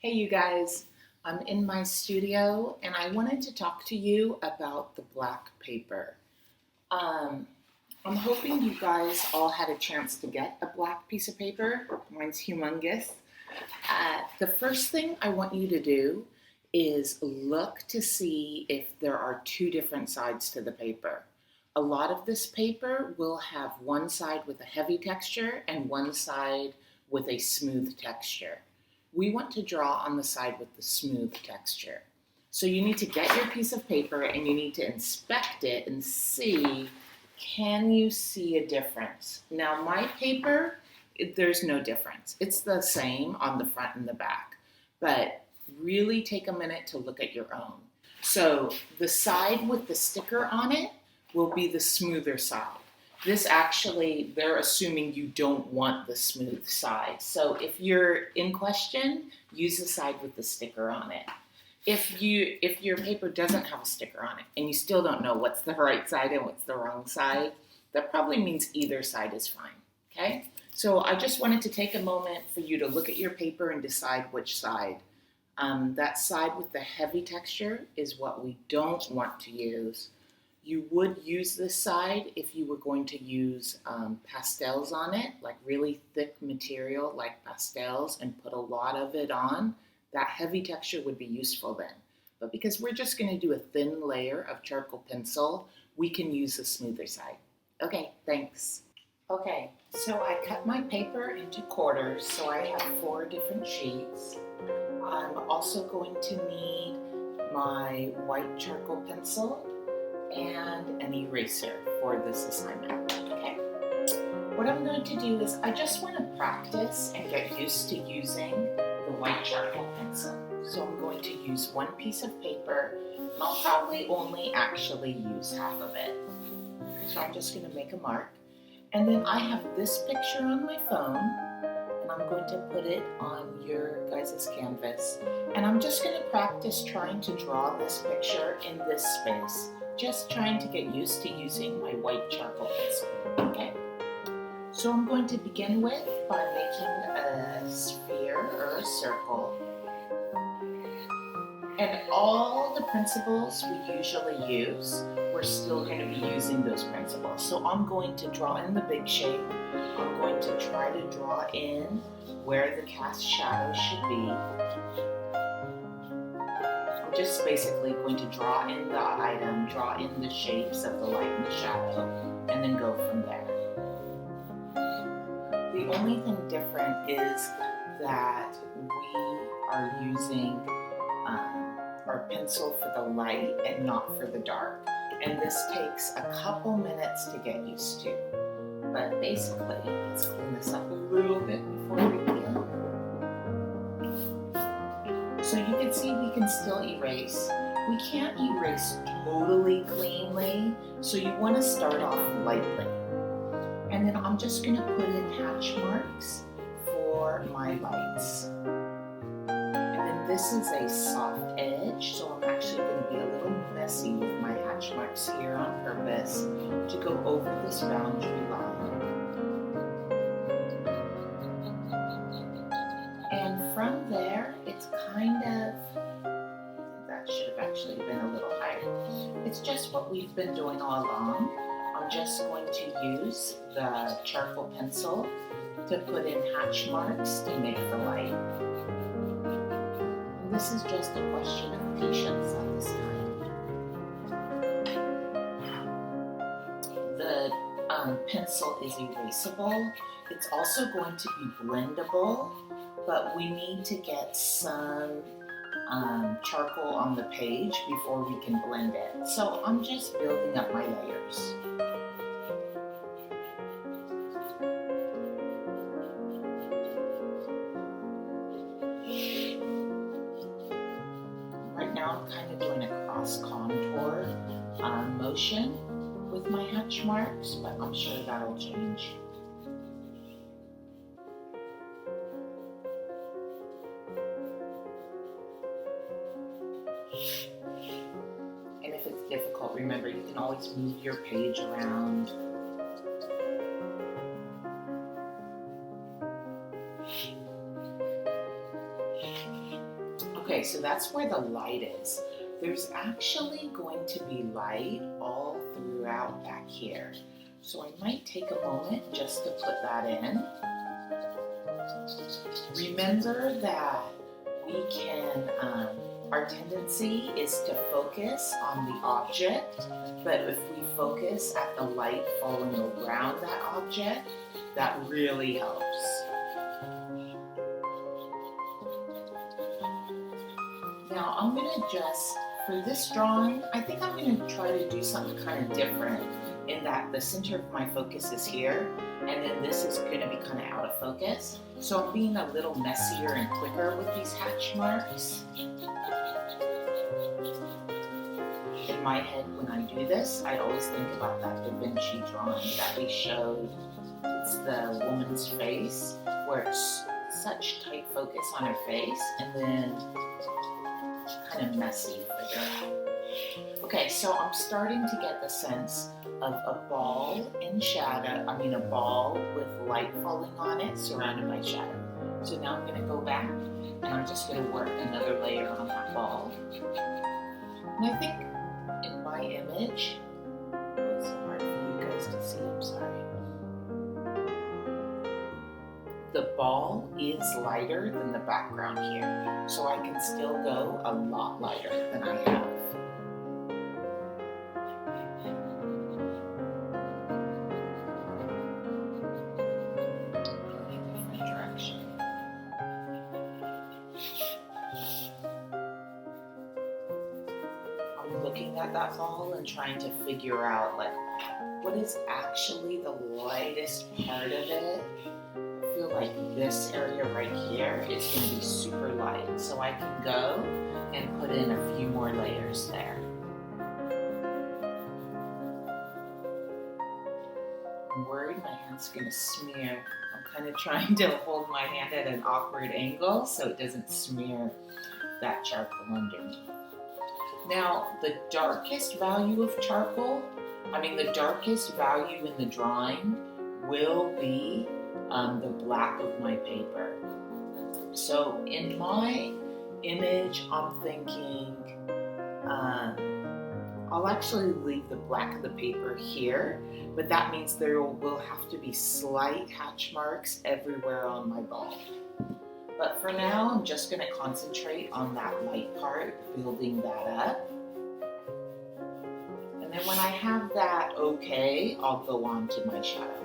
Hey you guys, I'm in my studio and I wanted to talk to you about the black paper. Um, I'm hoping you guys all had a chance to get a black piece of paper. Mine's humongous. The first thing I want you to do is look to see if there are two different sides to the paper. A lot of this paper will have one side with a heavy texture and one side with a smooth texture. We want to draw on the side with the smooth texture. So you need to get your piece of paper and you need to inspect it and see, can you see a difference? Now my paper, there's no difference. It's the same on the front and the back, but really take a minute to look at your own. So the side with the sticker on it will be the smoother side. This actually, they're assuming you don't want the smooth side. So if you're in question, use the side with the sticker on it. If your paper doesn't have a sticker on it and you still don't know what's the right side and what's the wrong side, that probably means either side is fine, okay? So I just wanted to take a moment for you to look at your paper and decide which side. That side with the heavy texture is what we don't want to use. You would use this side if you were going to use pastels on it, like really thick material like pastels, and put a lot of it on. That heavy texture would be useful then. But because we're just going to do a thin layer of charcoal pencil, we can use the smoother side. Okay, thanks. Okay, so I cut my paper into quarters, so I have 4 different sheets. I'm also going to need my white charcoal pencil and an eraser for this assignment, okay? What I'm going to do is I just want to practice and get used to using the white charcoal pencil. So I'm going to use one piece of paper, and I'll probably only actually use half of it. So I'm just going to make a mark. And then I have this picture on my phone, and I'm going to put it on your guys' canvas. And I'm just going to practice trying to draw this picture in this space. Just trying to get used to using my white charcoal pencil, okay? So I'm going to begin with by making a sphere or a circle. And all the principles we usually use, we're still going to be using those principles. So I'm going to draw in the big shape. I'm going to try to draw in where the cast shadow should be. I'm just basically going to draw in the item, draw in the shapes of the light and the shadow, and then go from there. The only thing different is that we are using our pencil for the light and not for the dark. And this takes a couple minutes to get used to. But basically, let's clean this up a little bit before we begin. So you can see we can still erase. We can't erase totally cleanly, so you want to start off lightly. And then I'm just going to put in hatch marks for my lights. And then this is a soft edge, so I'm actually going to be a little messy with my hatch marks here on purpose to go over this boundary line. And from there, it's kind of, that should have actually been a little higher. It's just what we've been doing all along. I'm just going to use the charcoal pencil to put in hatch marks to make the light. And this is just a question of patience at this time. The pencil is erasable. It's also going to be blendable, but we need to get some charcoal on the page before we can blend it. So I'm just building up my layers. Right now I'm kind of doing a cross contour motion with my hatch marks, but I'm sure that'll change. And if it's difficult, remember you can always move your page around. Okay, so that's where the light is. There's actually going to be light all throughout back here. So I might take a moment just to put that in. Remember that we can, our tendency is to focus on the object, but if we focus at the light falling around that object, that really helps. Now I'm gonna just, for this drawing, I think I'm gonna try to do something kind of different in that the center of my focus is here, and then this is gonna be kind of out of focus. So I'm being a little messier and quicker with these hatch marks. In my head, when I do this, I always think about that Da Vinci drawing that we showed. It's the woman's face, where it's such tight focus on her face, and then kind of messy figure out. Okay, so I'm starting to get the sense of a ball in shadow, a ball with light falling on it, surrounded by shadow. So now I'm gonna go back, and I'm just gonna work another layer on that ball. And I think in my image, it's hard for you guys to see, I'm sorry. The ball is lighter than the background here, so I can still go a lot lighter than I have. Different direction. I'm looking at that ball and trying to figure out what is actually the lightest part of it. I feel like this area right here is going to be super light, so I can go and put in a few more layers there. I'm worried my hand's going to smear. I'm kind of trying to hold my hand at an awkward angle so it doesn't smear that charcoal underneath. Now, the darkest value of charcoal, the darkest value in the drawing will be the black of my paper. So in my image, I'm thinking I'll actually leave the black of the paper here, but that means there will have to be slight hatch marks everywhere on my ball. But for now, I'm just going to concentrate on that light part, building that up. And then when I have that okay, I'll go on to my shadow.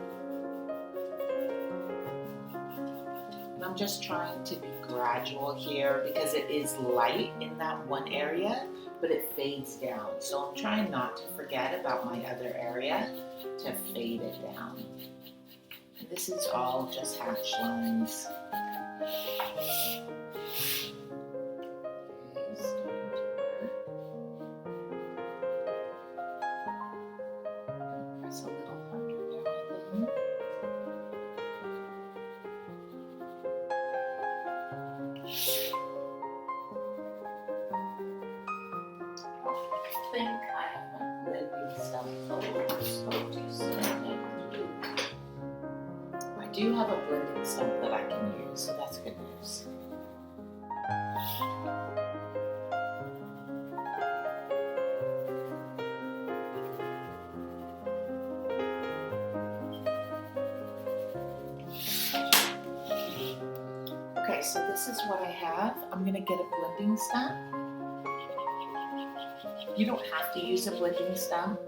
I'm just trying to be gradual here because it is light in that one area, but it fades down. So I'm trying not to forget about my other area to fade it down. And this is all just hatch lines. Press a little harder down. I think I have my blending stuff. I do have a blending stump that I can use, so that's good news. Okay, so this is what I have. I'm going to get a blending stump. You don't have to use a blending stump.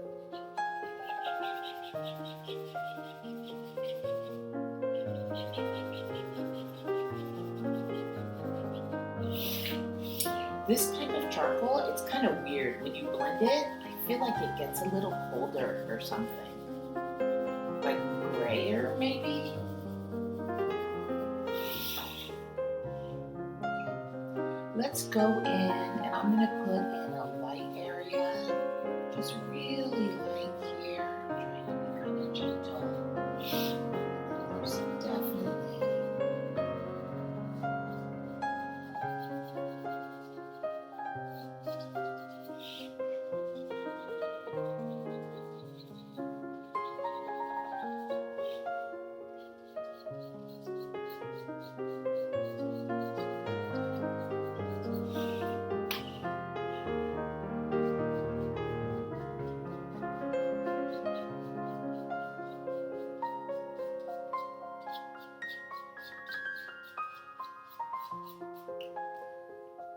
This type of charcoal, it's kind of weird. When you blend it, I feel like it gets a little colder or something. Like grayer, maybe? Let's go in, and I'm going to put in a light area, just really light here. I'm trying to be kind of gentle. There's definitely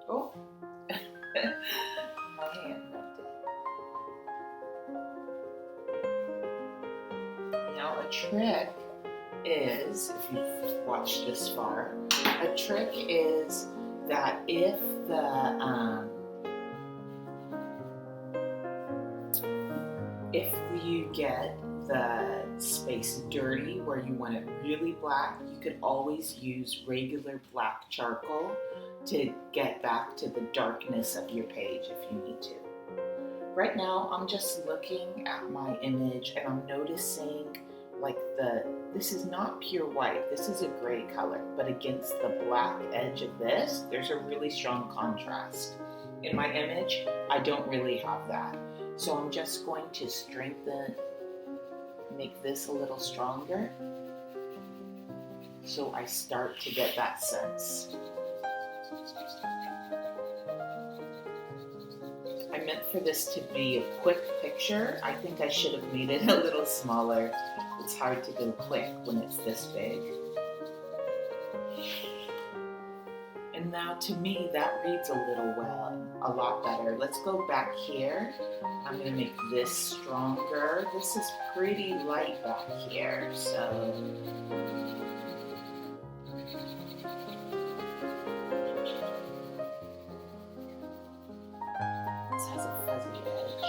Oh, my hand rubbed it. Now a trick is, if you've watched this far, a trick is that if you get the space dirty where you want it really black, you could always use regular black charcoal to get back to the darkness of your page if you need to. Right now, I'm just looking at my image and I'm noticing like this is not pure white, this is a gray color, but against the black edge of this, there's a really strong contrast. In my image, I don't really have that. So I'm just going to make this a little stronger, so I start to get that sense. I meant for this to be a quick picture. I think I should have made it a little smaller. It's hard to go quick when it's this big. And now to me, that reads a lot better. Let's go back here. I'm gonna make this stronger. This is pretty light back here, so. This has a fuzzy edge.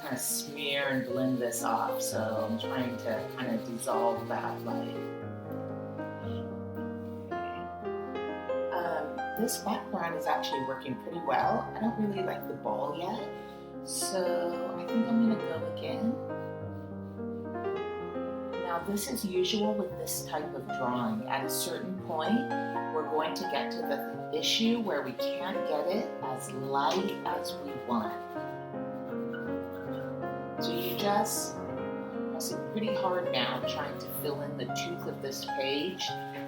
Kind of smear and blend this off, so I'm trying to kind of dissolve that light. This background is actually working pretty well. I don't really like the ball yet, so I think I'm going to go again. Now this is usual with this type of drawing. At a certain point, we're going to get to the issue where we can't get it as light as we want. So you just press it pretty hard now, trying to fill in the tooth of this page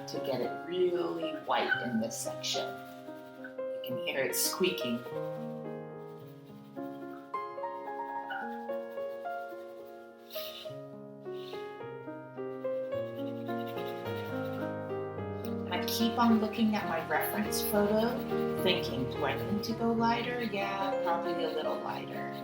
to get it really white in this section. You can hear it squeaking. I keep on looking at my reference photo, thinking, do I need to go lighter? Yeah, probably a little lighter.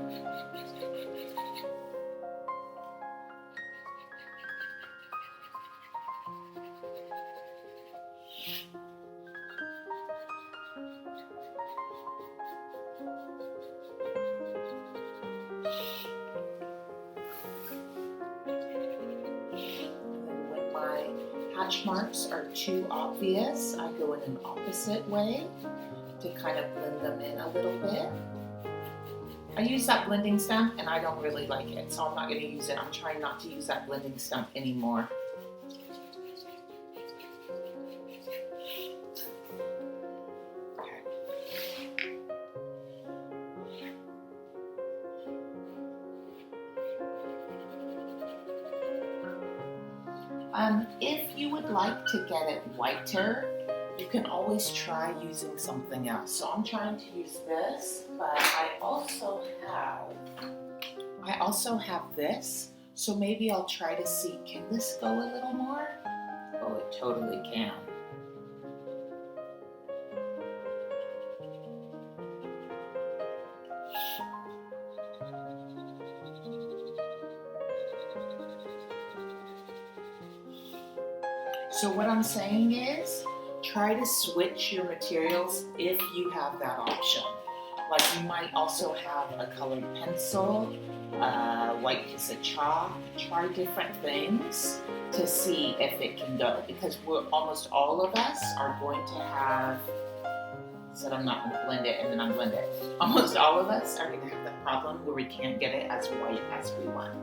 Hatch marks are too obvious, I go in an opposite way to kind of blend them in a little bit. I use that blending stump and I don't really like it, so I'm not going to use it. I'm trying not to use that blending stump anymore. If you would like to get it whiter, you can always try using something else. So I'm trying to use this, but I also have this. So maybe I'll try to see, can this go a little more? Oh, it totally can. So what I'm saying is, try to switch your materials if you have that option. Like you might also have a colored pencil, a white piece of chalk. Try different things to see if it can go, because almost all of us are going to have, said I'm not going to blend it and then unblend it. Almost all of us are going to have the problem where we can't get it as white as we want.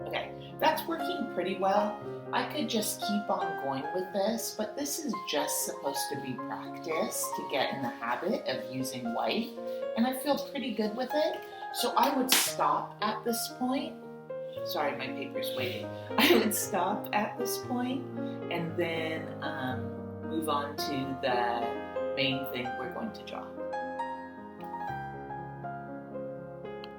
Okay, that's working pretty well. I could just keep on going with this, but this is just supposed to be practice to get in the habit of using white, and I feel pretty good with it. So I would stop at this point sorry, my paper's waiting. I would stop at this point and then move on to the main thing we're going to draw.